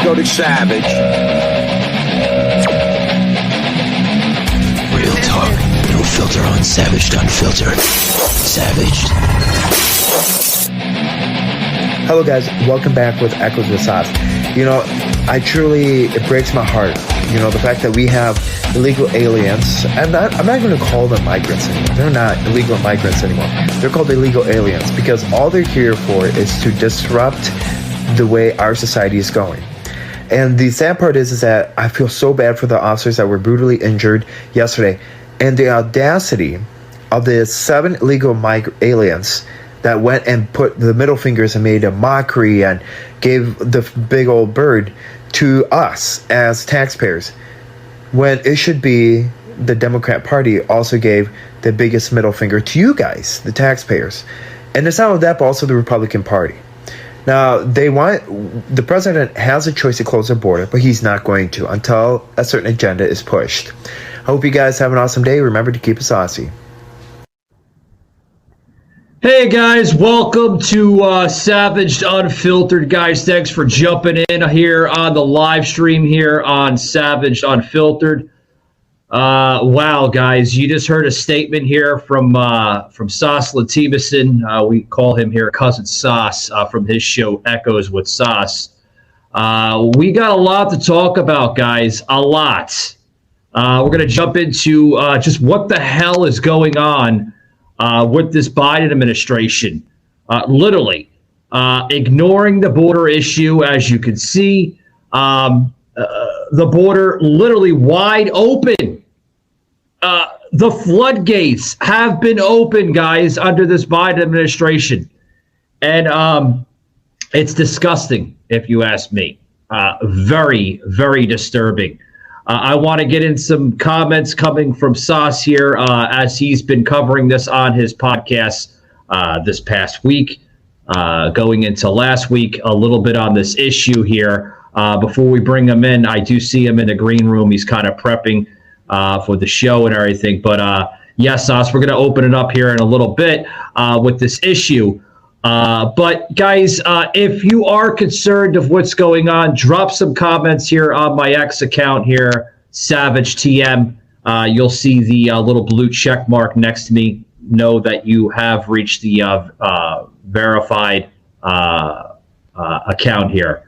Unfiltered Savage. Real talk, no filter on Savaged Unfiltered. Savaged. Hello guys, welcome back with Echoes with Sos. It breaks my heart. The fact that we have illegal aliens. I'm not going to call them migrants anymore. They're not illegal migrants anymore. They're called illegal aliens because all they're here for is to disrupt the way our society is going. And the sad part is that I feel so bad for the officers that were brutally injured yesterday. And the audacity of the 7 illegal aliens that went and put the middle fingers and made a mockery and gave the big old bird to us as taxpayers, when it should be the Democrat Party also gave the biggest middle finger to you guys, the taxpayers. And it's not only that, but also the Republican Party. Now, the president has a choice to close the border, but he's not going to until a certain agenda is pushed. I hope you guys have an awesome day. Remember to keep it saucy. Hey guys, welcome to Savaged Unfiltered, guys. Thanks for jumping in here on the live stream here on Savaged Unfiltered. Wow, guys, you just heard a statement here from Sos Latimison. We call him here Cousin Sos from his show Echoes with Sos. We got a lot to talk about, guys, a lot. We're going to jump into just what the hell is going on with this Biden administration, literally ignoring the border issue, as you can see, the border literally wide open. The floodgates have been open, guys, under this Biden administration. And it's disgusting, if you ask me. Very, very disturbing. I want to get in some comments coming from Sos here as he's been covering this on his podcast this past week, going into last week, a little bit on this issue here. Before we bring him in, I do see him in the green room. He's kind of prepping for the show and everything. But yes, Sos, we're going to open it up here in a little bit with this issue. But guys, if you are concerned of what's going on, drop some comments here on my X account here, Savage TM. You'll see the little blue check mark next to me. Know that you have reached the verified account here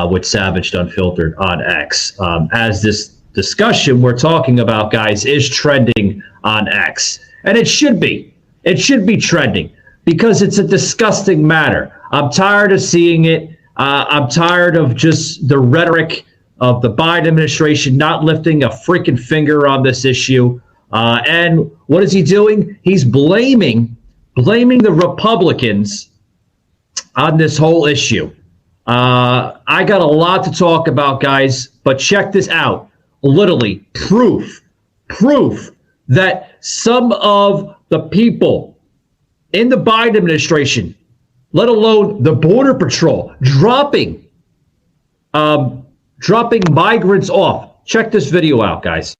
with Savaged Unfiltered on X. As this discussion we're talking about, guys, is trending on X. And it should be. It should be trending. Because it's a disgusting matter. I'm tired of seeing it. I'm tired of just the rhetoric of the Biden administration not lifting a freaking finger on this issue. And what is he doing? He's blaming the Republicans on this whole issue. I got a lot to talk about, guys, but check this out. Literally, proof that some of the people in the Biden administration, let alone the Border Patrol, dropping migrants off. Check this video out, guys.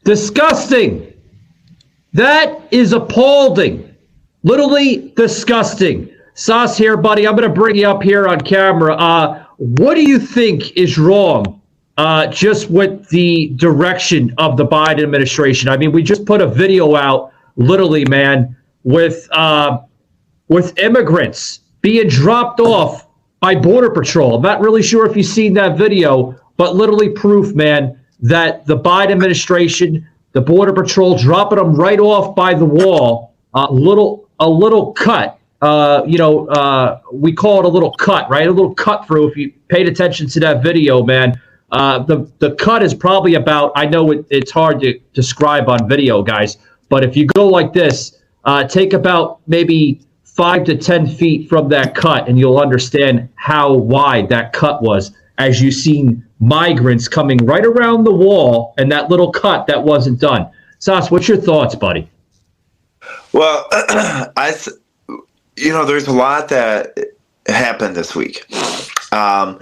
Disgusting. That is appalling. Literally disgusting. Sos here, buddy. I'm going to bring you up here on camera. What do you think is wrong just with the direction of the Biden administration? I mean, we just put a video out, literally, man, with immigrants being dropped off by Border Patrol. I'm not really sure if you've seen that video, but literally proof, man, that the Biden administration, the Border Patrol, dropping them right off by the wall, a little cut. We call it a little cut, right? A little cut through. If you paid attention to that video, man, the cut is probably about, I know it's hard to describe on video, guys, but if you go like this, take about maybe 5 to 10 feet from that cut, and you'll understand how wide that cut was as you've seen migrants coming right around the wall and that little cut that wasn't done. Sos, what's your thoughts, buddy? Well, there's a lot that happened this week. And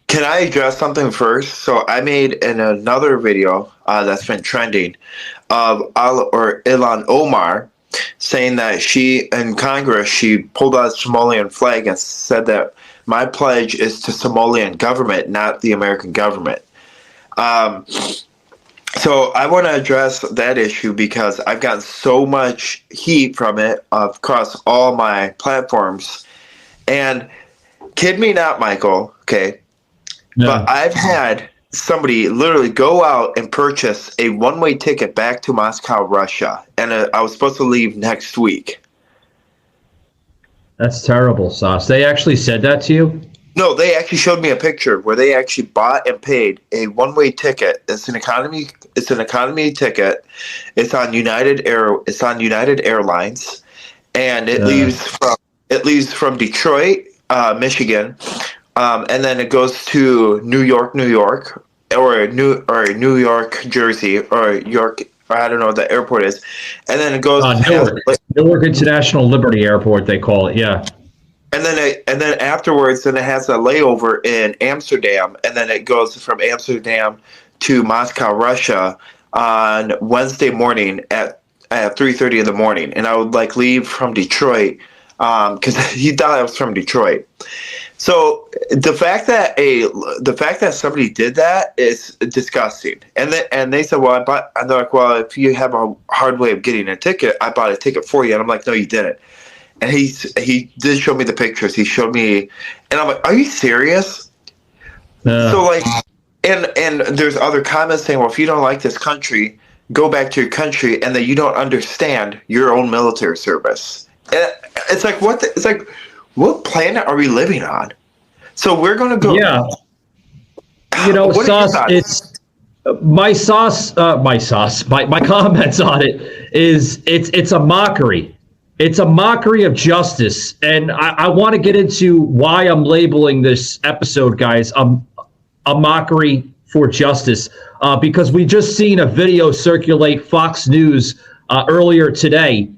can I address something first? So I made another video that's been trending of Ilhan Omar saying that she, in Congress, she pulled out a Somalian flag and said that my pledge is to Somalian government, not the American government. So I want to address that issue because I've gotten so much heat from it across all my platforms. And kid me not, Michael, okay? No. But I've had somebody literally go out and purchase a one-way ticket back to Moscow, Russia. And I was supposed to leave next week. That's terrible, Sos. They actually said that to you? No, they actually showed me a picture where they actually bought and paid a one-way ticket. It's an economy ticket. It's on United Airlines, and it leaves from Detroit, Michigan, and then it goes to New York, or New York, Jersey, or York. I don't know what the airport is, and then it goes Newark International Liberty Airport. They call it, yeah. And then afterwards, then it has a layover in Amsterdam, and then it goes from Amsterdam to Moscow, Russia, on Wednesday morning at 3:30 in the morning. And I would leave from Detroit because he thought I was from Detroit. So the fact that somebody did that is disgusting. And they said, well, and they're like, well, if you have a hard way of getting a ticket, I bought a ticket for you. And I'm like, no, you didn't. And he did show me the pictures. He showed me, and I'm like, are you serious? So and there's other comments saying, well, if you don't like this country, go back to your country, and that you don't understand your own military service. And it's like, what planet are we living on? So we're going to go. Yeah. Sos, it's my comments on it is it's a mockery. It's a mockery of justice, and I want to get into why I'm labeling this episode, guys, a mockery for justice, because we just seen a video circulate Fox News earlier today,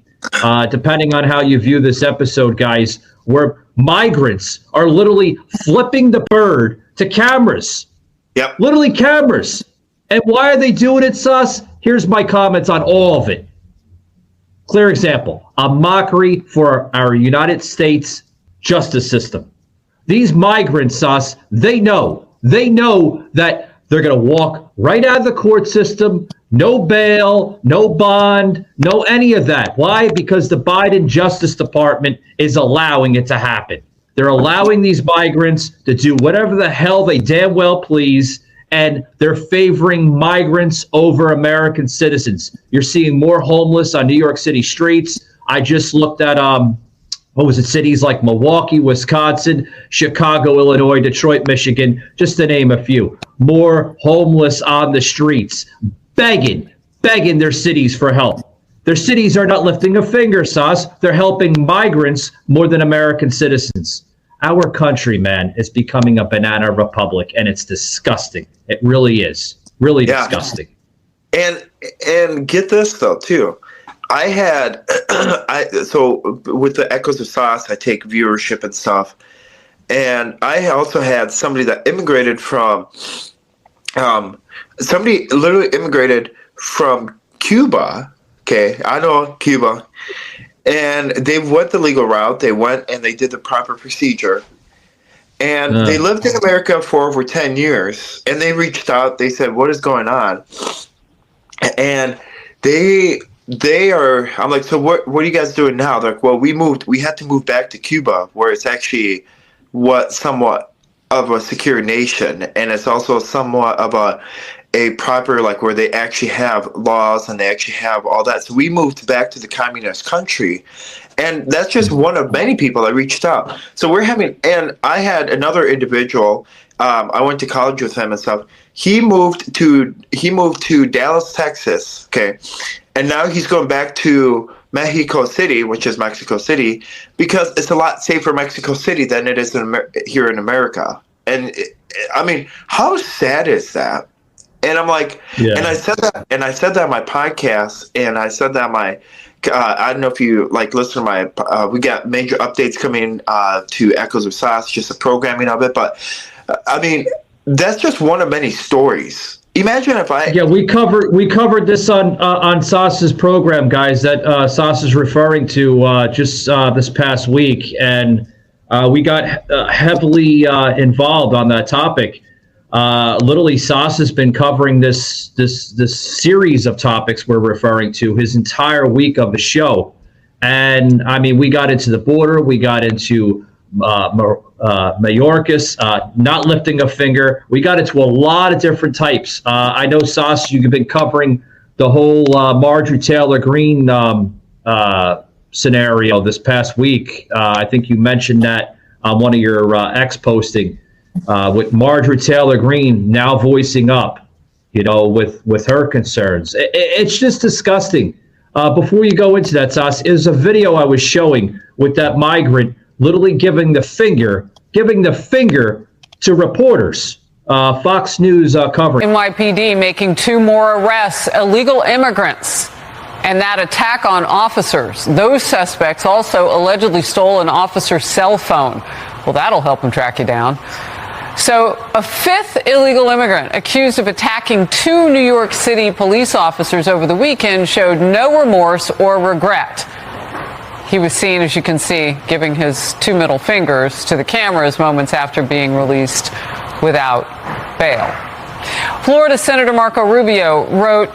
depending on how you view this episode, guys, where migrants are literally flipping the bird to cameras. Yep. Literally cameras. And why are they doing it, Sus? Here's my comments on all of it. Clear example, a mockery for our United States justice system. These migrants, Sus, they know that they're going to walk right out of the court system, no bail, no bond, no any of that. Why? Because the Biden Justice Department is allowing it to happen. They're allowing these migrants to do whatever the hell they damn well please, and they're favoring migrants over American citizens. You're seeing more homeless on New York City streets. I just looked at, cities like Milwaukee, Wisconsin, Chicago, Illinois, Detroit, Michigan, just to name a few. More homeless on the streets, begging their cities for help. Their cities are not lifting a finger, Sos. They're helping migrants more than American citizens. Our country, man, is becoming a banana republic, and it's disgusting. It really is. Really disgusting. And get this, though, too. I had, so with the Echoes of Sos, I take viewership and stuff. And I also had somebody that immigrated from, somebody literally immigrated from Cuba. Okay, I know Cuba. And they went the legal route. They went and they did the proper procedure. And they lived in America for over 10 years. And they reached out. They said, what is going on? And they are, I'm like, so what are you guys doing now? They're like, well, we had to move back to Cuba, where it's actually somewhat of a secure nation. And it's also somewhat of a proper, where they actually have laws and they actually have all that. So we moved back to the communist country. And that's just one of many people that reached out. So and I had another individual, I went to college with him and stuff. He moved to Dallas, Texas, okay? And now he's going back to Mexico City, which is Mexico City, because it's a lot safer in Mexico City than it is here in America. And I mean, how sad is that? And I'm like, and I said that on my podcast, and I said that on my, I don't know if you like listen to my, we got major updates coming to Echoes of Sos, just the programming of it. But I mean, that's just one of many stories. Imagine if we covered this on Sos's program, guys, that Sos is referring to just this past week, and we got heavily involved on that topic. Literally, Sos has been covering this series of topics we're referring to his entire week of the show, and I mean, we got into the border, we got into Mayorkas, not lifting a finger. We got into a lot of different types. I know, Sos, you've been covering the whole Marjorie Taylor Greene scenario this past week. I think you mentioned that on one of your X posting with Marjorie Taylor Greene now voicing up, with her concerns. It's just disgusting. Before you go into that, Sos, is a video I was showing with that migrant literally giving the finger to reporters. Fox News covering. NYPD making 2 more arrests, illegal immigrants, and that attack on officers. Those suspects also allegedly stole an officer's cell phone. Well, that'll help them track you down. So a 5th illegal immigrant accused of attacking 2 New York City police officers over the weekend showed no remorse or regret. He was seen, as you can see, giving his 2 middle fingers to the cameras moments after being released without bail. Florida Senator Marco Rubio wrote,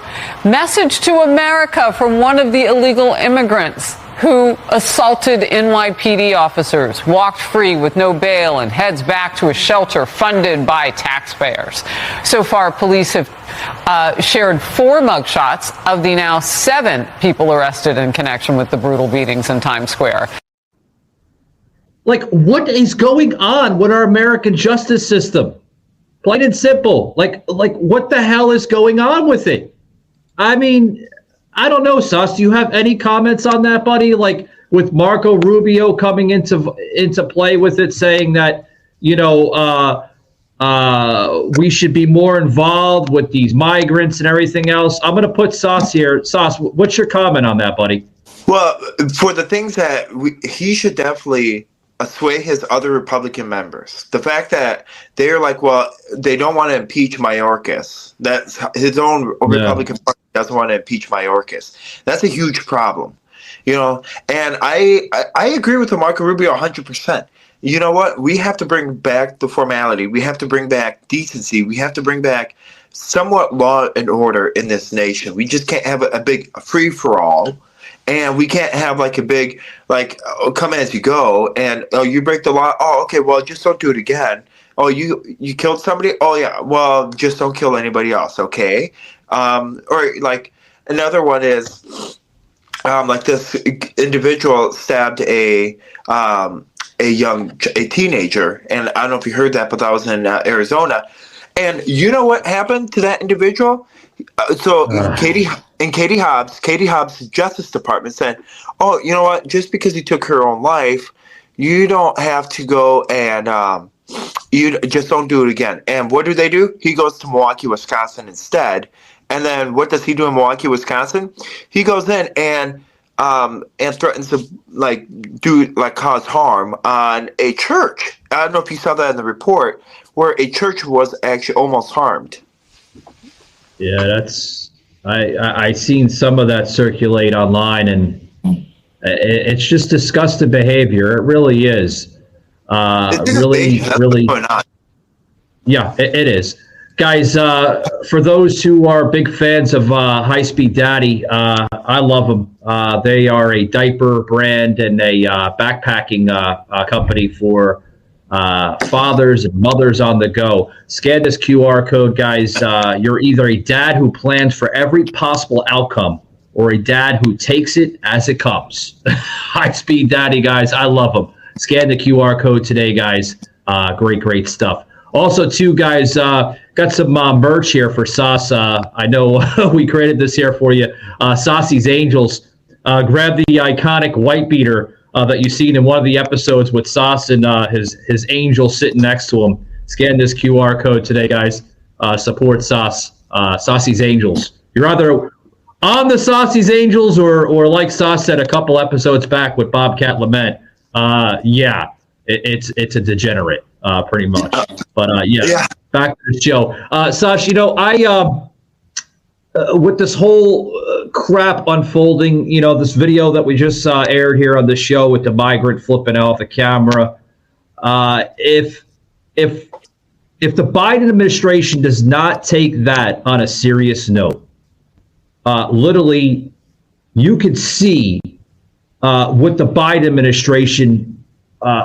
"Message to America from one of the illegal immigrants who assaulted NYPD officers, walked free with no bail, and heads back to a shelter funded by taxpayers." So far, police have shared 4 mugshots of the now 7 people arrested in connection with the brutal beatings in Times Square. Like, what is going on with our American justice system? Plain and simple. Like what the hell is going on with it? I mean, I don't know, Sos. Do you have any comments on that, buddy? Like, with Marco Rubio coming into play with it, saying that we should be more involved with these migrants and everything else. I'm going to put Sos here. Sos, what's your comment on that, buddy? Well, for the things that he should definitely sway his other Republican members. The fact that they're like, well, they don't want to impeach Mayorkas. That's his own Republican Party doesn't want to impeach Mayorkas. That's a huge problem, And I agree with Marco Rubio 100%. You know what? We have to bring back the formality. We have to bring back decency. We have to bring back somewhat law and order in this nation. We just can't have a big free-for-all. And we can't have like a big, come as you go, and you break the law. Oh, okay, well, just don't do it again. Oh, you killed somebody. Oh, yeah, well, just don't kill anybody else, okay? Or like another one is like this individual stabbed a teenager, and I don't know if you heard that, but that was in Arizona. And you know what happened to that individual? Katie Hobbs' Justice Department said, "Oh, you know what? Just because he took her own life, you don't have to go and you just don't do it again." And what do? He goes to Milwaukee, Wisconsin instead. And then what does he do in Milwaukee, Wisconsin? He goes in and threatens to cause harm on a church. I don't know if you saw that in the report, where a church was actually almost harmed. Yeah, that's I seen some of that circulate online, and it's just disgusting behavior. It really is. Really. Yeah, it is. Guys, for those who are big fans of High Speed Daddy, I love them. They are a diaper brand and a backpacking company for fathers and mothers on the go. Scan this QR code, guys. You're either a dad who plans for every possible outcome or a dad who takes it as it comes. High Speed Daddy, guys. I love them. Scan the QR code today, guys. Great stuff. Also, too, guys, got some merch here for Sos. I know we created this here for you. Saucy's Angels. grab the iconic white beater that you've seen in one of the episodes with Sos and his angel sitting next to him. Scan this QR code today, guys. Support Sos, Saucy's Angels. You're either on the Saucy's Angels or like Sos said a couple episodes back with Bobcat Lament. It's a degenerate, pretty much. But back to the show. Sos, I with this whole crap unfolding, this video that we just aired here on the show with the migrant flipping off the camera, if the Biden administration does not take that on a serious note, literally, you could see what the Biden administration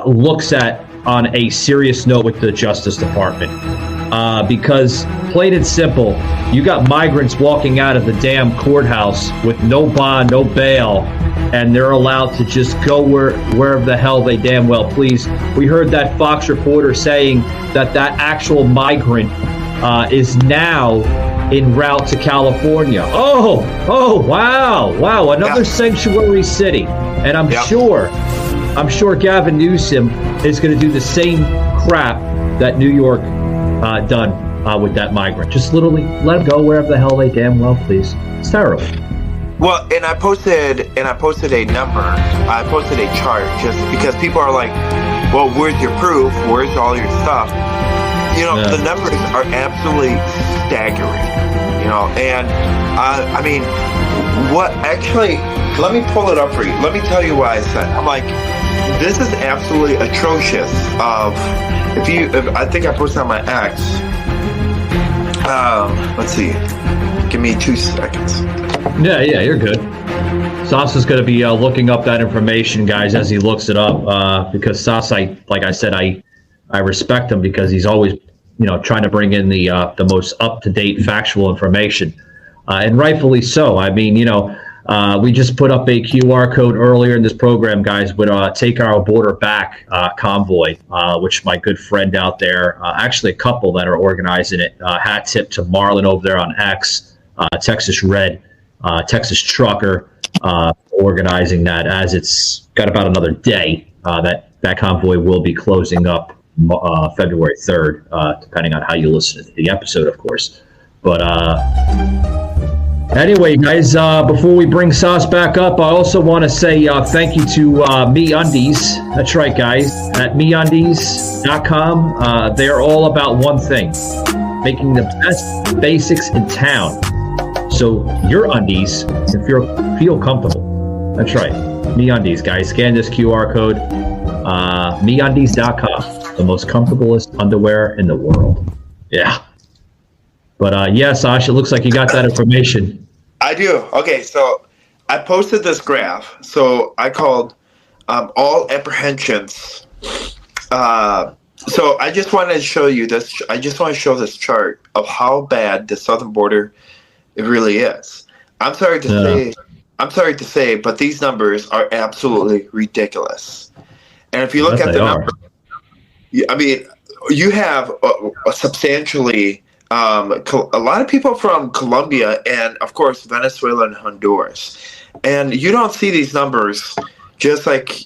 looks at on a serious note with the Justice Department. Because plain and simple, you got migrants walking out of the damn courthouse with no bond, no bail, and they're allowed to just go wherever the hell they damn well please. We heard that Fox reporter saying that actual migrant is now en route to California. Oh, wow, another sanctuary city. And I'm sure Gavin Newsom is going to do the same crap that New York done with that migrant. Just literally let them go wherever the hell they damn well please. It's terrible. Well, and I posted a number. I posted a chart just because people are like, well, where's your proof? Where's all your stuff? The numbers are absolutely staggering. And I mean, what actually, let me pull it up for you. Let me tell you why I said, I'm like, this is absolutely atrocious. If I think I posted on my X. Let's see. Give me 2 seconds. Yeah, you're good. Sos is going to be looking up that information, guys, as he looks it up. Because Sos, like I said, I respect him because he's always, trying to bring in the most up-to-date factual information, and rightfully so. I mean, we just put up a QR code earlier in this program, guys, with Take Our Border Back convoy, which my good friend out there, actually a couple that are organizing it, hat tip to Marlon over there on X, Texas Red, Texas Trucker, organizing that, as it's got about another day that convoy will be closing up February 3rd, depending on how you listen to the episode, of course. But anyway, guys, before we bring Sos back up, I also want to say thank you to MeUndies. That's right, guys, at MeUndies.com. They're all about one thing: making the best basics in town, so your undies can feel comfortable. That's right, MeUndies, guys. Scan this QR code. MeUndies.com, the most comfortablest underwear in the world. Yeah. But Sasha, it looks like you got that information. I do. Okay, so I posted this graph. So I called all apprehensions. So I just wanted to show you this. I just want to show this chart of how bad the southern border it really is. I'm sorry to say, but these numbers are absolutely ridiculous. And if you look at the number, I mean, you have a substantially a lot of people from Colombia and, of course, Venezuela and Honduras. And you don't see these numbers just like,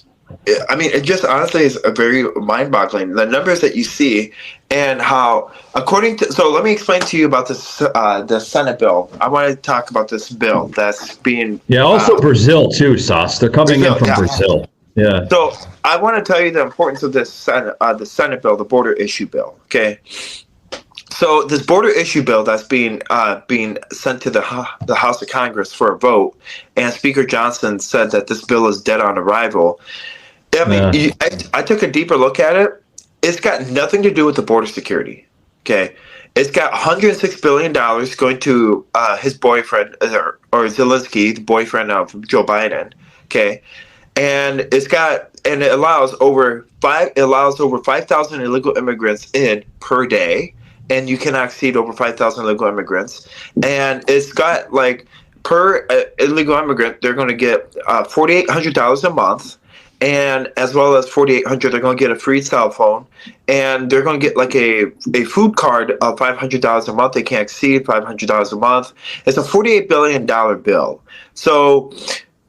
I mean, it just honestly is a very mind-boggling. The numbers that you see and how, according to, so let me explain to you about this, the Senate bill. I want to talk about this bill that's being. Yeah, also Brazil too, Sos. They're coming in from Brazil. Yeah. So I want to tell you the importance of this the Senate bill, the border issue bill. Okay. So this border issue bill that's being sent to the House of Congress for a vote, and Speaker Johnson said that this bill is dead on arrival. I mean, I took a deeper look at it. It's got nothing to do with the border security. Okay. It's got $106 billion going to his boyfriend, or Zelensky, the boyfriend of Joe Biden. Okay. And it allows over 5,000 illegal immigrants in per day, and you cannot exceed over 5,000 illegal immigrants. And it's got like per illegal immigrant, they're going to get $4,800 a month, and as well as $4,800, they're going to get a free cell phone, and they're going to get like a food card of $500 a month. They can't exceed $500 a month. It's a $48 billion bill. So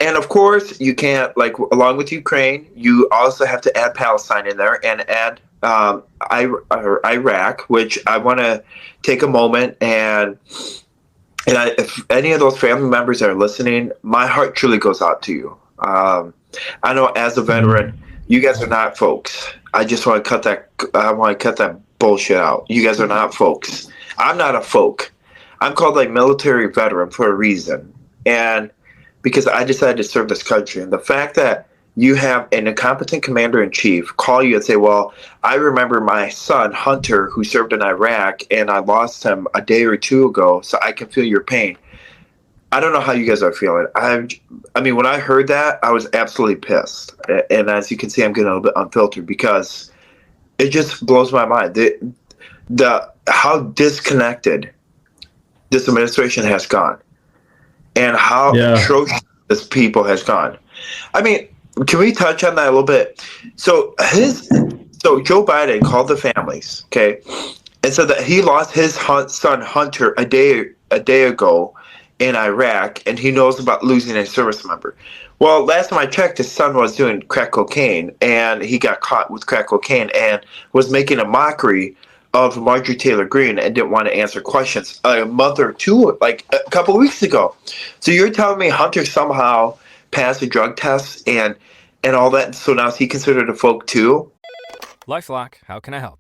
And of course, you can't, like, along with Ukraine, you also have to add Palestine in there and add Iraq, which I want to take a moment and if any of those family members are listening, my heart truly goes out to you. I know as a veteran, you guys are not folks. I just want to cut that bullshit out. You guys are not folks. I'm not a folk. I'm called a military veteran for a reason. And because I decided to serve this country. And the fact that you have an incompetent commander-in-chief call you and say, well, I remember my son, Hunter, who served in Iraq, and I lost him a day or two ago, so I can feel your pain. I don't know how you guys are feeling. I mean, when I heard that, I was absolutely pissed. And as you can see, I'm getting a little bit unfiltered because it just blows my mind. How disconnected this administration has gone and how atrocious this people has gone. I mean, can we touch on that a little bit? So Joe Biden called the families, okay, and said that he lost his son Hunter a day ago in Iraq, and he knows about losing a service member. Well, last time I checked, his son was doing crack cocaine, and he got caught with crack cocaine and was making a mockery of Marjorie Taylor Greene and didn't want to answer questions a month or two, like a couple of weeks ago. So you're telling me Hunter somehow passed a drug test and all that, so now is he considered a folk too? LifeLock, how can I help?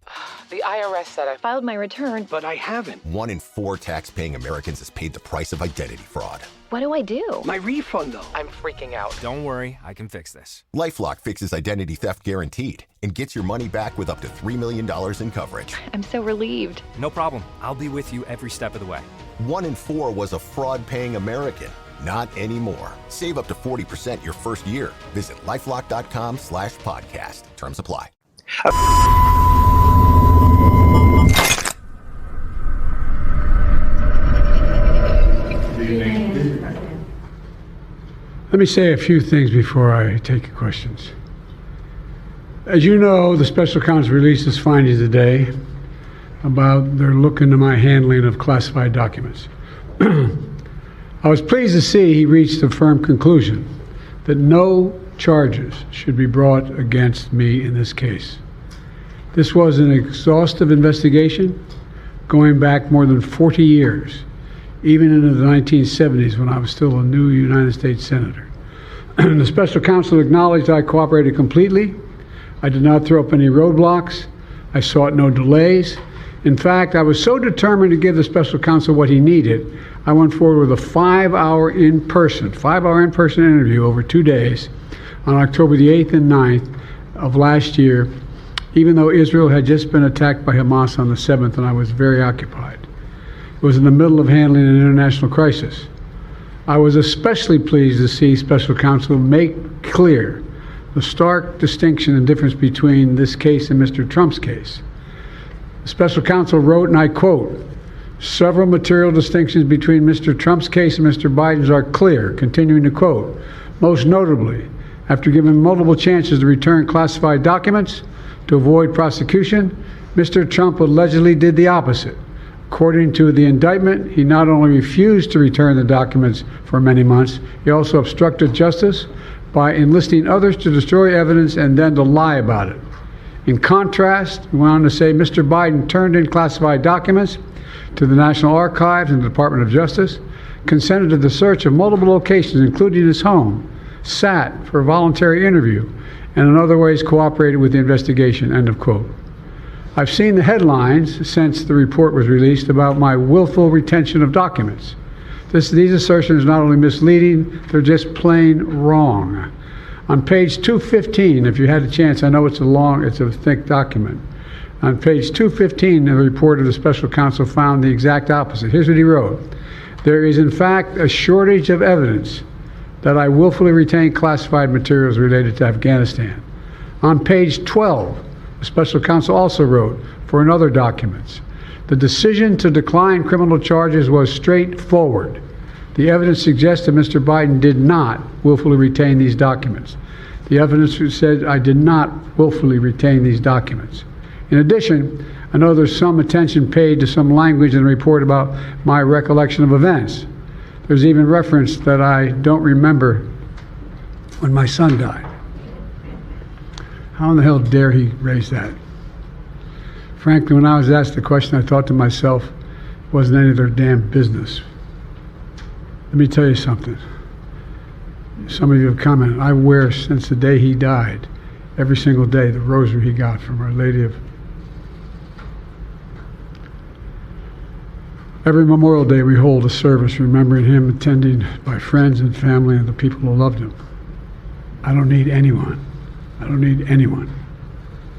The IRS said I filed my return, But I haven't. 1 in 4 tax-paying Americans has paid the price of identity fraud. What do I do? My refund, though. I'm freaking out. Don't worry, I can fix this. LifeLock fixes identity theft guaranteed and gets your money back with up to $3 million in coverage. I'm so relieved. No problem. I'll be with you every step of the way. 1 in 4 was a fraud-paying American. Not anymore. Save up to 40% your first year. Visit LifeLock.com/podcast. Terms apply. Let me say a few things before I take your questions. As you know, the special counsel released his findings today about their look into my handling of classified documents. I was pleased to see he reached a firm conclusion that no charges should be brought against me in this case. This was an exhaustive investigation going back more than 40 years, even into the 1970s when I was still a new United States Senator. The special counsel acknowledged I cooperated completely. I did not throw up any roadblocks. I sought no delays. In fact, I was so determined to give the special counsel what he needed, I went forward with a 5-hour in-person interview over 2 days on October the 8th and 9th of last year, even though Israel had just been attacked by Hamas on the 7th and I was very occupied. It was in the middle of handling an international crisis. I was especially pleased to see special counsel make clear the stark distinction and difference between this case and Mr. Trump's case. The special counsel wrote, and I quote, "Several material distinctions between Mr. Trump's case and Mr. Biden's are clear," continuing to quote, "Most notably, after given multiple chances to return classified documents to avoid prosecution, Mr. Trump allegedly did the opposite. According to the indictment, he not only refused to return the documents for many months, he also obstructed justice by enlisting others to destroy evidence and then to lie about it. In contrast," he went on to say, "Mr. Biden turned in classified documents to the National Archives and the Department of Justice, consented to the search of multiple locations, including his home, sat for a voluntary interview, and in other ways cooperated with the investigation," end of quote. I've seen the headlines since the report was released about my willful retention of documents. These assertions are not only misleading, they're just plain wrong. On page 215, if you had a chance, I know it's a thick document. On page 215, the report of the special counsel found the exact opposite. Here's what he wrote. "There is in fact a shortage of evidence that I willfully retained classified materials related to Afghanistan." On page 12, the special counsel also wrote, for another documents, "The decision to decline criminal charges was straightforward. The evidence suggests that Mr. Biden did not willfully retain these documents. The evidence said I did not willfully retain these documents. In addition, I know there's some attention paid to some language in the report about my recollection of events. There's even reference that I don't remember when my son died. How in the hell dare he raise that? Frankly, when I was asked the question, I thought to myself, it wasn't any of their damn business. Let me tell you something. Some of you have commented, I wear since the day he died, every single day, the rosary he got from Our Lady of... Every Memorial Day we hold a service remembering him, attended by friends and family and the people who loved him. I don't need anyone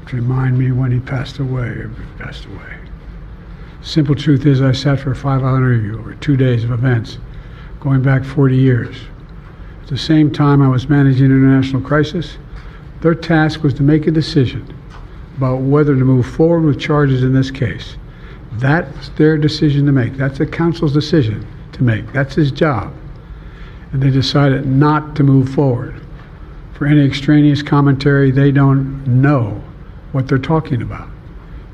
to remind me when he passed away or if he passed away. Simple truth is I sat for a 5-hour interview over 2 days of events going back 40 years. At the same time I was managing an international crisis, their task was to make a decision about whether to move forward with charges in this case. That's their decision to make. That's the council's decision to make. That's his job. And they decided not to move forward. For any extraneous commentary, they don't know what they're talking about.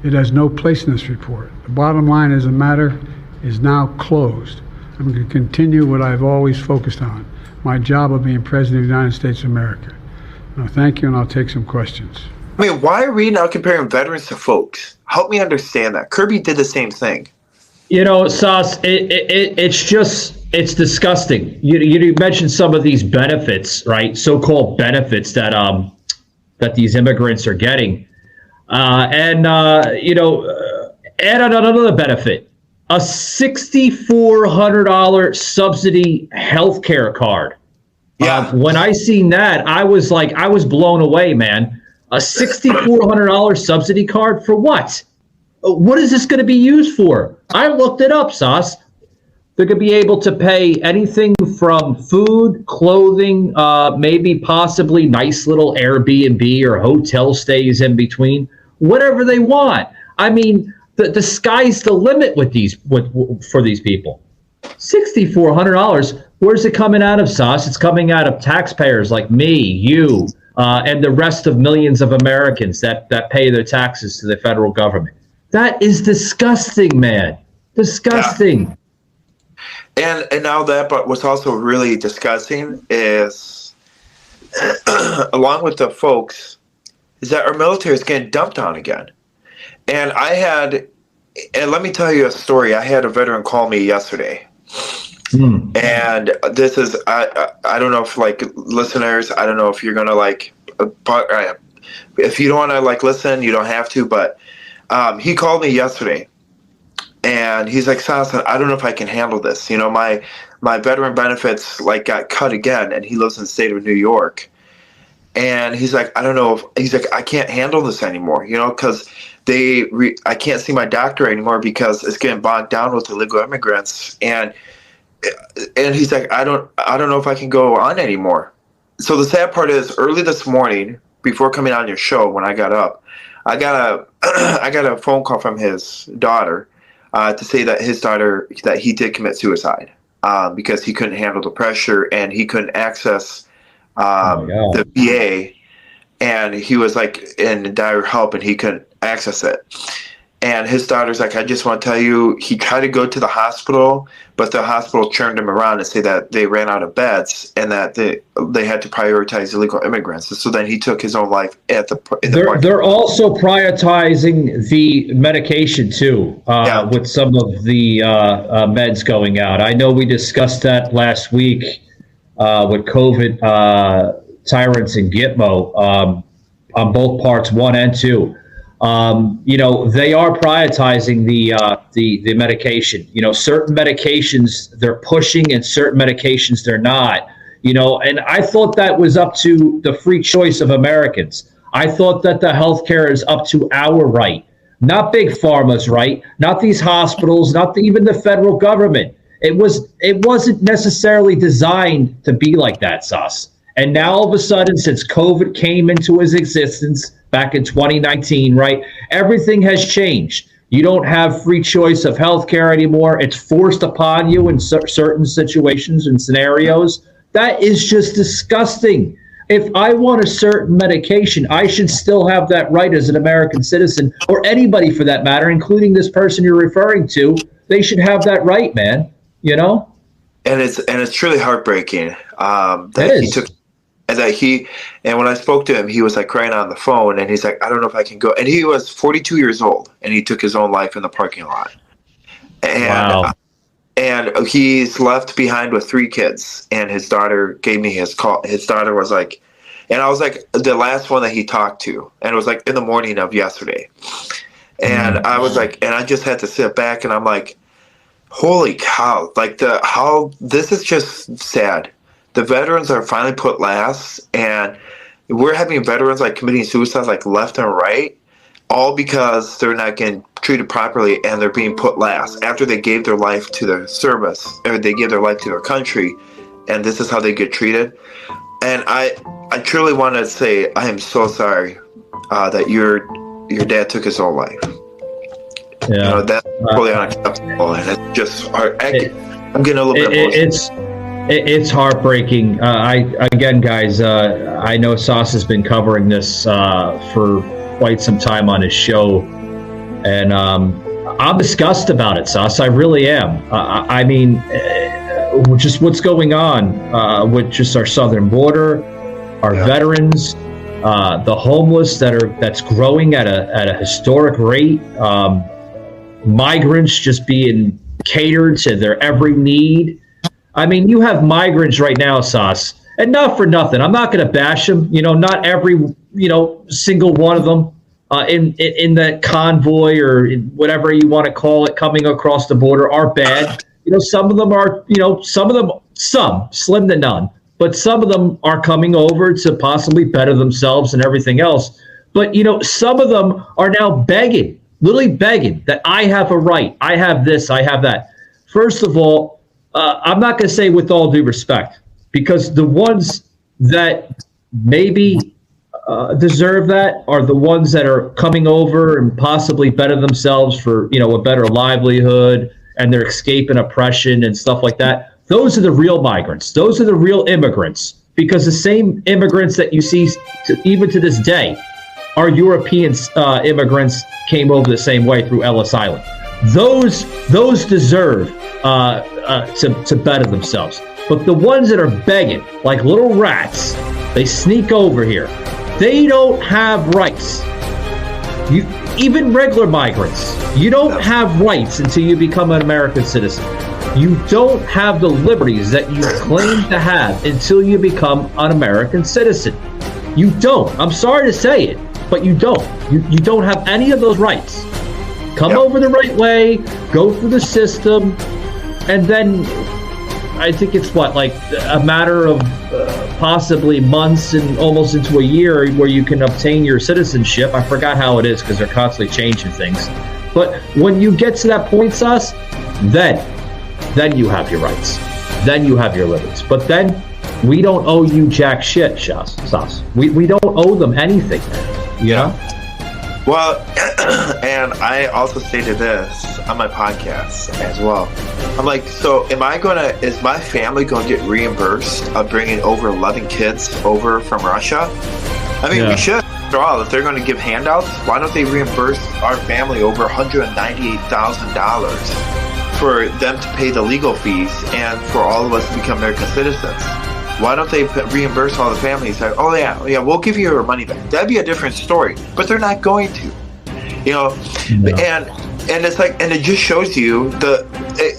It has no place in this report. The bottom line is the matter is now closed. I'm going to continue what I've always focused on, my job of being President of the United States of America. Now, thank you, and I'll take some questions. I mean, why are we now comparing veterans to folks? Help me understand that. Kirby did the same thing. You know, Sos, it's disgusting. You mentioned some of these benefits, right? So-called benefits that these immigrants are getting. Add on another benefit, a $6,400 subsidy health care card. Yeah. When I seen that, I was blown away, man. A $6,400 subsidy card for what? What is this going to be used for? I looked it up, Sos. They're going to be able to pay anything from food, clothing, maybe possibly nice little Airbnb or hotel stays in between, whatever they want. I mean, the sky's the limit for these people. $6,400. Where's it coming out of, Sos? It's coming out of taxpayers like me, you, and the rest of millions of Americans that pay their taxes to the federal government. That is disgusting, man. Disgusting. Yeah. And now that, but what's also really disgusting is, along with the folks, is that our military is getting dumped on again. And let me tell you a story. I had a veteran call me yesterday. And this is, I don't know if listeners, I don't know if you're going to if you don't want to listen, you don't have to, but he called me yesterday and he's like, Sos, I don't know if I can handle this. You know, my veteran benefits got cut again, and he lives in the state of New York. And he's like, I don't know he's like, I can't handle this anymore, because I can't see my doctor anymore because it's getting bogged down with illegal immigrants. And he's like, I don't know if I can go on anymore. So the sad part is, early this morning, before coming on your show, when I got up, I got a phone call from his daughter to say that that he did commit suicide because he couldn't handle the pressure and he couldn't access the VA, and he was in dire help and he couldn't access it. And his daughter's like, I just want to tell you, he tried to go to the hospital, but the hospital turned him around and say that they ran out of beds and that they had to prioritize illegal immigrants. So then he took his own life They're also prioritizing the medication too, with some of the meds going out. I know we discussed that last week with COVID tyrants and Gitmo on both parts 1 and 2. They are prioritizing the medication. Certain medications they're pushing and certain medications they're not. And I thought that was up to the free choice of Americans. I thought that the healthcare is up to our right, not big pharma's right, not these hospitals, not even the federal government. It wasn't necessarily designed to be like that, Sos. And now all of a sudden, since COVID came into his existence back in 2019, right, everything has changed. You don't have free choice of healthcare anymore. It's forced upon you in certain situations and scenarios. That is just disgusting. If I want a certain medication, I should still have that right as an American citizen, or anybody for that matter, including this person you're referring to. They should have that right, man. And it's truly heartbreaking that he took And and when I spoke to him, he was like crying on the phone, and he's like, I don't know if I can go. And he was 42 years old, and he took his own life in the parking lot. And Wow. And he's left behind with 3 kids, and his daughter gave me his call. His daughter was like, and I was like the last one that he talked to, and it was like in the morning of yesterday. And I was like, and I just had to sit back, and I'm like, holy cow! Like how this is just sad. The veterans are finally put last, and we're having veterans like committing suicide like left and right, all because they're not getting treated properly and they're being put last after they gave their life to their service, or they gave their life to their country, and this is how they get treated. And I truly want to say I am so sorry that your dad took his own life. Yeah, You know, that's totally unacceptable, and it's just I'm getting a little bit emotional. It's heartbreaking. Guys, I know Sos has been covering this for quite some time on his show, and I'm disgusted about it, Sos. I really am. I mean, just what's going on with just our southern border, our veterans, the homeless that's growing at a historic rate, migrants just being catered to their every need. I mean, you have migrants right now, Sos, and not for nothing. I'm not going to bash them. You know, not every single one of them in that convoy or whatever you want to call it coming across the border are bad. You know, some of them are. Some slim to none, but some of them are coming over to possibly better themselves and everything else. But some of them are now begging, literally begging that I have a right. I have this. I have that. First of all. I'm not going to say with all due respect, because the ones that maybe deserve that are the ones that are coming over and possibly better themselves for, a better livelihood, and they're escaping oppression and stuff like that. Those are the real migrants. Those are the real immigrants, because the same immigrants that you see even to this day are European immigrants came over the same way through Ellis Island. Those deserve to better themselves. But the ones that are begging like little rats, they sneak over here. They don't have rights. Even regular migrants, you don't have rights until you become an American citizen. You don't have the liberties that you claim to have until you become an American citizen. You don't. I'm sorry to say it, but you don't. You don't have any of those rights. Come over the right way, go through the system, and then I think it's a matter of possibly months and almost into a year where you can obtain your citizenship. I forgot how it is because they're constantly changing things. But when you get to that point, Sos, then you have your rights. Then you have your liberties. But then we don't owe you jack shit, Sos. We don't owe them anything. Well, and I also stated this on my podcast as well. I'm like, so is my family going to get reimbursed of bringing over 11 kids over from Russia? I mean, we should. After all, if they're going to give handouts, why don't they reimburse our family over $198,000 for them to pay the legal fees and for all of us to become American citizens? Why don't they reimburse all the families? Like, oh yeah, we'll give you your money back. That'd be a different story. But they're not going to, And it's like, and it just shows you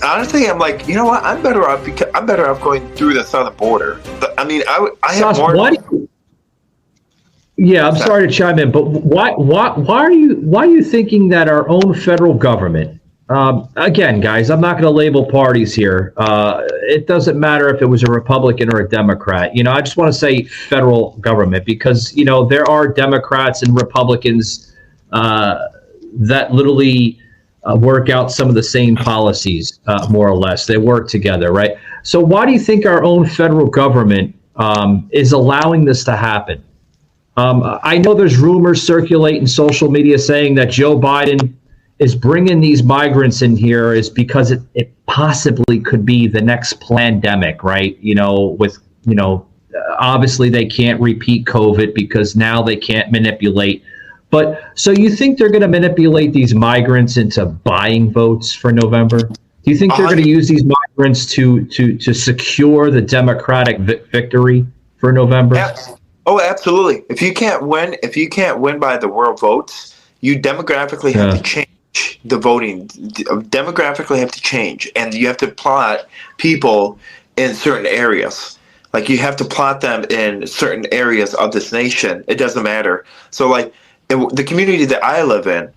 honestly, I'm like, you know what? I'm better off going through the southern border. I mean, I have Sos, more. I'm sorry to chime in, but why are you thinking that our own federal government? Again, guys, I'm not going to label parties here. It doesn't matter if it was a Republican or a Democrat. I just want to say federal government because, there are Democrats and Republicans that literally work out some of the same policies, more or less. They work together, right? So why do you think our own federal government is allowing this to happen? I know there's rumors circulating social media saying that Joe Biden is bringing these migrants in here is because it possibly could be the next pandemic, right? Obviously they can't repeat COVID because now they can't manipulate. But so you think they're going to manipulate these migrants into buying votes for November? Do you think they're going to use these migrants to secure the Democratic victory? for November? Oh, absolutely. If you can't win by the world votes, you demographically have to change the voting. Demographically have to change, and you have to plot people in certain areas. Like, you have to plot them in certain areas of this nation. It doesn't matter. So, like, in the community that I live in,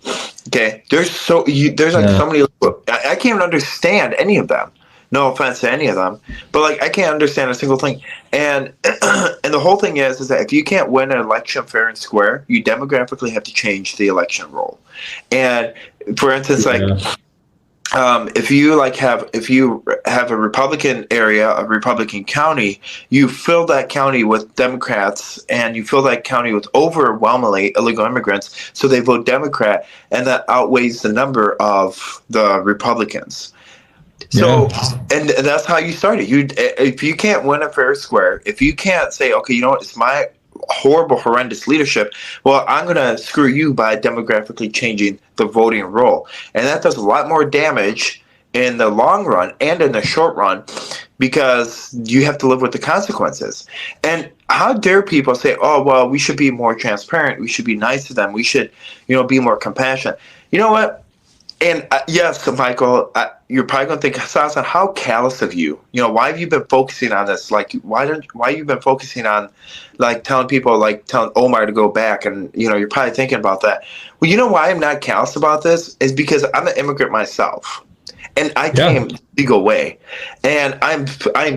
okay, there's so many. I can't understand any of them. No offense to any of them, but like, I can't understand a single thing. And and the whole thing is that if you can't win an election fair and square, you demographically have to change the election roll. And for instance, if you have a Republican area, a Republican county, you fill that county with Democrats, and you fill that county with overwhelmingly illegal immigrants, so they vote Democrat, and that outweighs the number of the Republicans. So, and that's how you start it. If you can't win a fair square, if you can't say, okay, you know what, it's my horrendous leadership, well, I'm going to screw you by demographically changing the voting roll. And that does a lot more damage in the long run and in the short run, because you have to live with the consequences. And how dare people say, oh, well, we should be more transparent, we should be nice to them, we should, be more compassionate. You know what? And yes, Michael, you're probably going to think, Sasan, how callous of you. Why have you been focusing on this? Like, why have you been focusing on, like, telling Omar to go back? And, you're probably thinking about that. Well, you know why I'm not callous about this? Is because I'm an immigrant myself. And I came the legal way. And I'm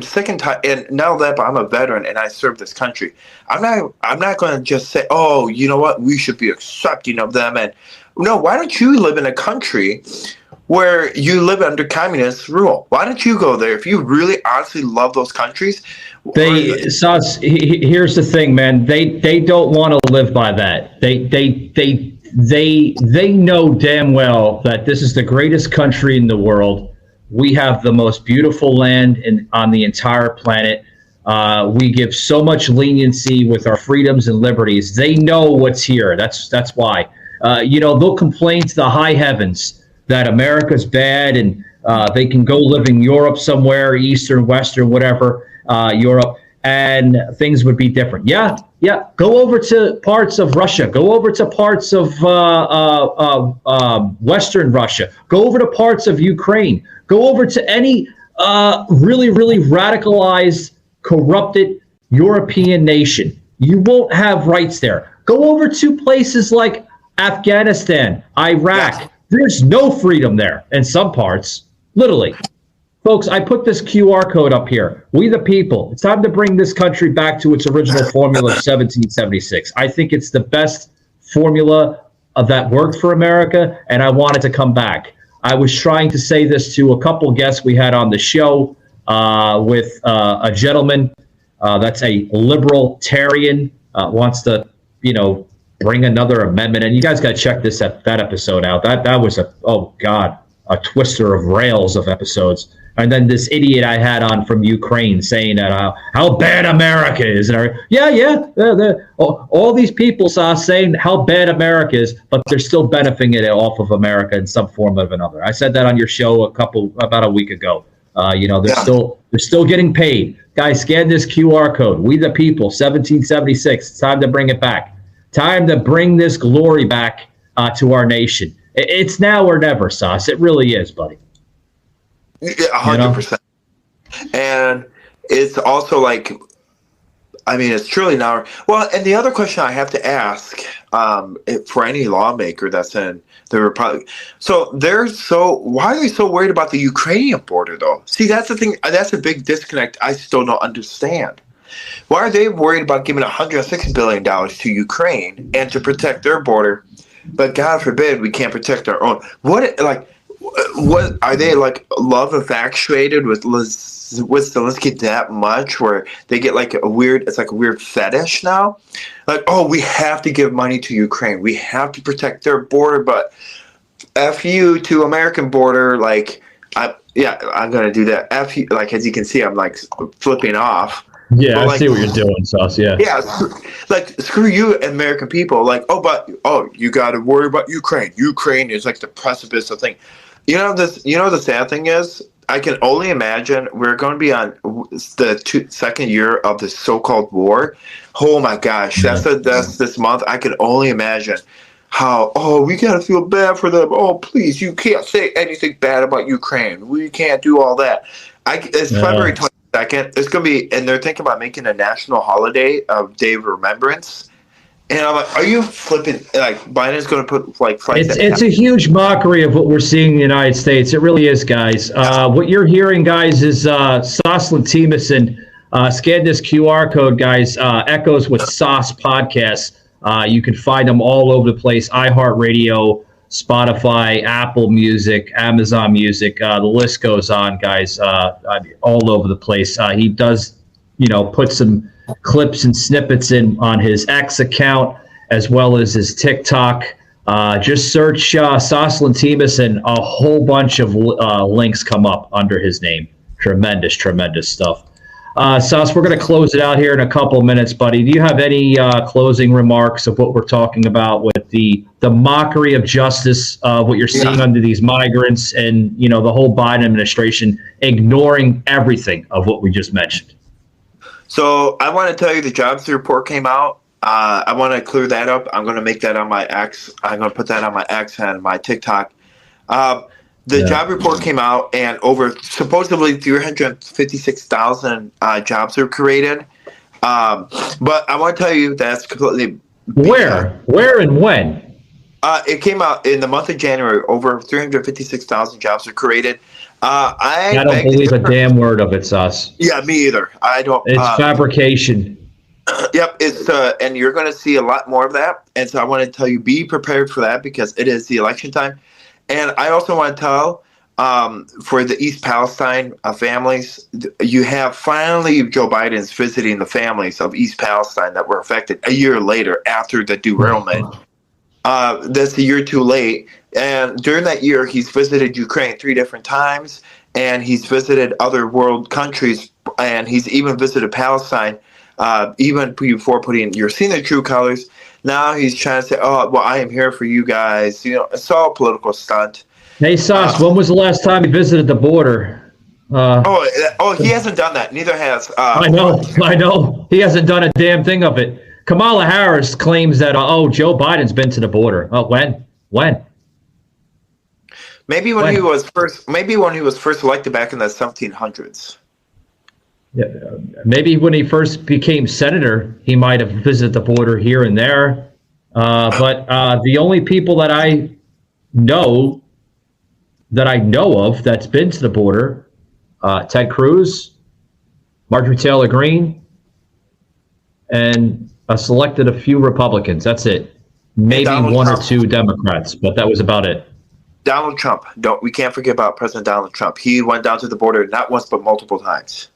sick and tired. And not that, but I'm a veteran and I serve this country. I'm not going to just say, oh, you know what, we should be accepting of them. And no, why don't you live in a country where you live under communist rule? Why don't you go there if you really honestly love those countries? Here's the thing, man. They don't want to live by that. They know damn well that this is the greatest country in the world. We have the most beautiful land on the entire planet. We give so much leniency with our freedoms and liberties. They know what's here. That's why. They'll complain to the high heavens that America's bad and they can go live in Europe somewhere, Eastern, Western, whatever, Europe, and things would be different. Yeah. Go over to parts of Russia. Go over to parts of Western Russia. Go over to parts of Ukraine. Go over to any really, really radicalized, corrupted European nation. You won't have rights there. Go over to places like Afghanistan, Iraq. There's no freedom there in some parts, literally. Folks, I put this QR code up here. We the people. It's time to bring this country back to its original formula of 1776. I think it's the best formula that worked for America, and I want it to come back. I was trying to say this to a couple guests we had on the show with a gentleman that's a libertarian, wants to, bring another amendment, and you guys got to check that episode out. That was a twister of rails of episodes. And then this idiot I had on from Ukraine saying that how bad America is. And all these people saying how bad America is, but they're still benefiting it off of America in some form or another. I said that on your show about a week ago. They're still getting paid. Guys, scan this QR code. We the people, 1776. It's time to bring it back. Time to bring this glory back to our nation. It's now or never, Sos. It really is, buddy. 100%. And it's also like, it's truly now. Well, and the other question I have to ask for any lawmaker that's in the Republic. So why are they so worried about the Ukrainian border, though? See, that's the thing. That's a big disconnect I still don't understand. Why are they worried about giving $106 billion to Ukraine and to protect their border, but God forbid we can't protect our own? What are they, like, love infatuated with Zelensky that much, where they get like a weird fetish now? Like, oh, we have to give money to Ukraine. We have to protect their border, but F you to American border. Like, I'm going to do that. F you, like, as you can see, I'm like flipping off. Yeah, I see what you're doing, Sos. Yeah. Yeah, like, screw you, American people. Like, you got to worry about Ukraine. Ukraine is like the precipice of thing. The sad thing is, I can only imagine we're going to be on the second year of the so-called war. Oh my gosh, that's this month. I can only imagine how, we got to feel bad for them. Oh, please, you can't say anything bad about Ukraine. We can't do all that. It's February 22nd. It's going to be, and they're thinking about making a national holiday of Day of Remembrance. And I'm like, are you flipping? Like, Biden's going to put like flights. It's a huge mockery of what we're seeing in the United States. It really is, guys. What you're hearing, guys, is Sos Latimus, scan this QR code, guys. Echoes with Sos podcasts. You can find them all over the place. iHeartRadio, Spotify, Apple Music, Amazon Music. The list goes on, guys. All over the place. He does, put some clips and snippets in on his X account as well as his TikTok. Just search Sos Latimus and a whole bunch of links come up under his name. Tremendous stuff. Sos, we're going to close it out here in a couple of minutes, buddy. Do you have any closing remarks of what we're talking about with the mockery of justice, what you're seeing under these migrants and, the whole Biden administration ignoring everything of what we just mentioned? So I want to tell you the jobs report came out. I want to clear that up. I'm going to make that on my X. I'm going to put that on my X and my TikTok. The job report came out, and over supposedly 356,000 jobs were created. But I want to tell you that's completely... Where and when? It came out in the month of January. Over 356,000 jobs were created. I don't believe a damn word of it, Sos. Yeah, me either. I don't. It's fabrication. Yep, it's and you're going to see a lot more of that. And so I want to tell you, be prepared for that because it is the election time. And I also want to tell for the East Palestine families, you have finally Joe Biden's visiting the families of East Palestine that were affected a year later after the derailment. That's a year too late. And during that year, he's visited Ukraine 3 different times, and he's visited other world countries, and he's even visited Palestine, even before you're seeing the true colors. Now he's trying to say, I am here for you guys. It's all a political stunt. Hey, Sos, when was the last time he visited the border? He hasn't done that. Neither has. I know. He hasn't done a damn thing of it. Kamala Harris claims that, Joe Biden's been to the border. When? Maybe when he was first elected back in the 1700s. Yeah, maybe when he first became senator, he might have visited the border here and there. But the only people that I know of that's been to the border, Ted Cruz, Marjorie Taylor Greene, and selected a few Republicans. That's it. Maybe one or two Democrats, but that was about it. Donald Trump. We can't forget about President Donald Trump. He went down to the border not once but multiple times.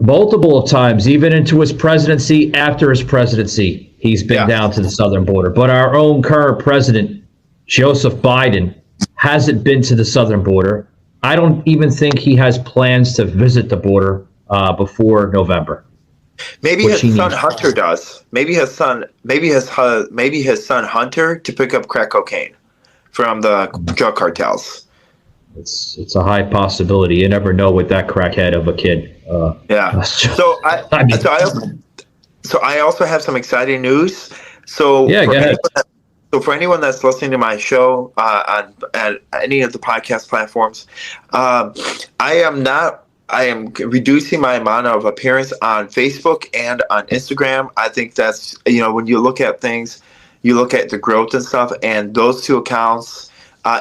Multiple times, even into his presidency, after his presidency, he's been down to the southern border. But our own current president, Joseph Biden, hasn't been to the southern border. I don't even think he has plans to visit the border before November. Maybe his son Hunter does. Maybe his son Hunter to pick up crack cocaine from the drug cartels. It's a high possibility. You never know with that crackhead of a kid. So I also have some exciting news. So go ahead. For anyone that's listening to my show on any of the podcast platforms, I am reducing my amount of appearance on Facebook and on Instagram. I think that's, when you look at things, you look at the growth and stuff, and those two accounts.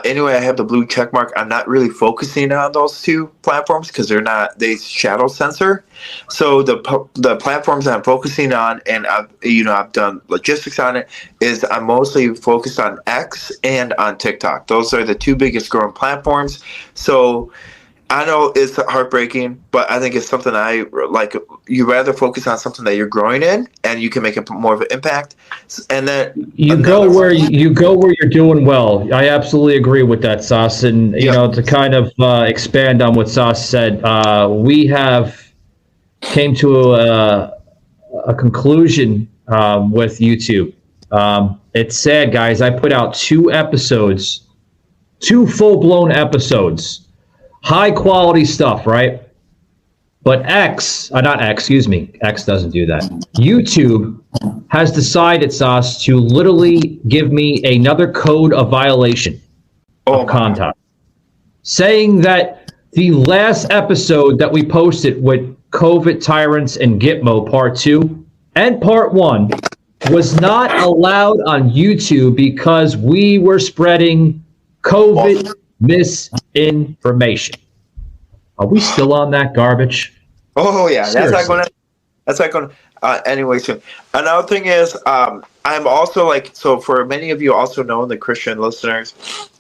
Anyway, I have the blue check mark. I'm not really focusing on those two platforms because they shadow censor. So the platforms that I'm focusing on, and I've done logistics on it, is I'm mostly focused on X and on TikTok. Those are the two biggest growing platforms. So I know it's heartbreaking, but I think it's something I like. You rather focus on something that you're growing in, and you can make more of an impact. And then you go where you're doing well. I absolutely agree with that, Sos. And to kind of expand on what Sos said, we have came to a conclusion with YouTube. It's sad, guys. I put out 2 full-blown episodes high quality stuff, right? But X doesn't do that. YouTube has decided, Sos, to literally give me another code of violation of content, saying that the last episode that we posted with COVID Tyrants and Gitmo Part 2 and Part 1 was not allowed on YouTube because we were spreading COVID misinformation. Are we still on that garbage? Oh yeah, Seriously. that's not going to anyway soon. Another thing is, I'm also so for many of you also know, the Christian listeners,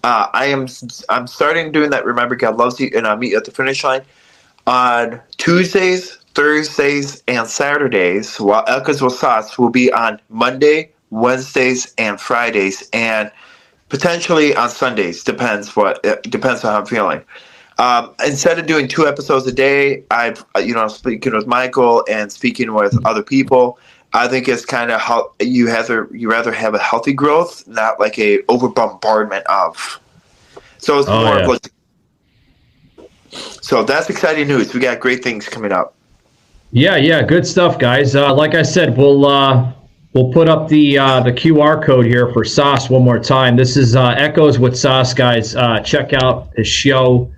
I'm starting doing that Remember God Loves You and Meet You at the Finish Line on Tuesdays, Thursdays, and Saturdays, while Echoes with Sos will be on Monday, Wednesdays, and Fridays, and potentially on Sundays. Depends on how I'm feeling. Instead of doing 2 episodes a day, I've speaking with Michael and speaking with other people. I think it's kind of how you rather have a healthy growth, not like a over bombardment of. So it's more of like. So that's exciting news. We got great things coming up. Yeah, good stuff, guys. Like I said, we'll put up the QR code here for Sos one more time. This is Echoes with Sos, guys. Check out his show.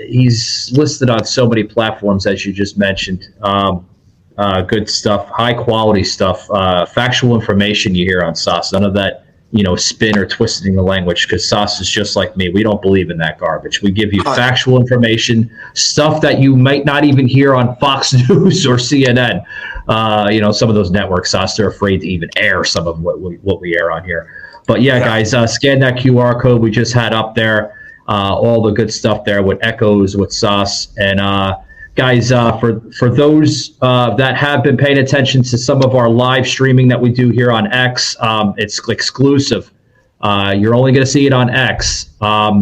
He's listed on so many platforms, as you just mentioned. Good stuff, high quality stuff, factual information you hear on Sos. None of that, spin or twisting the language, because Sos is just like me. We don't believe in that garbage. We give you factual information, stuff that you might not even hear on Fox News or CNN. Some of those networks, Sos, they're afraid to even air some of what we air on here. But yeah, guys, scan that QR code we just had up there. All the good stuff there with Echoes with Sos. And guys, for those that have been paying attention to some of our live streaming that we do here on X, it's exclusive. You're only going to see it on X.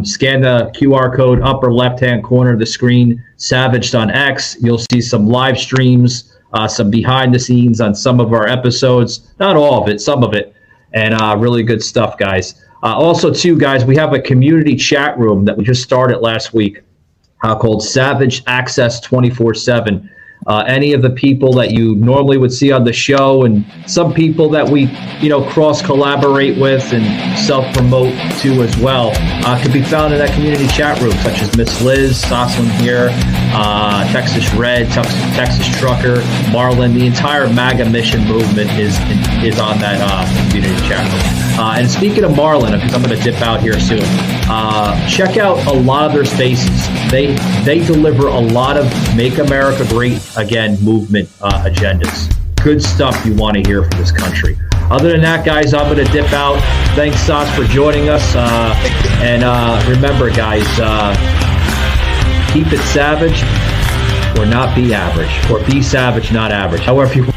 Scan the QR code upper left-hand corner of the screen, Savaged on X. You'll see some live streams, some behind the scenes on some of our episodes. Not all of it, some of it. And really good stuff, guys. Also, too, guys, we have a community chat room that we just started last week called Savage Access 24/7. Any of the people that you normally would see on the show, and some people that we, cross collaborate with and self-promote to as well, could be found in that community chat room, such as Miss Liz, Soslin here, Texas Red, Texas Trucker, Marlon. The entire MAGA mission movement is on that community chat room. And speaking of Marlon, because I'm going to dip out here soon, check out a lot of their spaces. They deliver a lot of Make America Great Again movement agendas. Good stuff you want to hear from this country. Other than that, guys, I'm going to dip out. Thanks, Sos, for joining us. And remember, guys, keep it savage or not be average, or be savage, not average. However you want.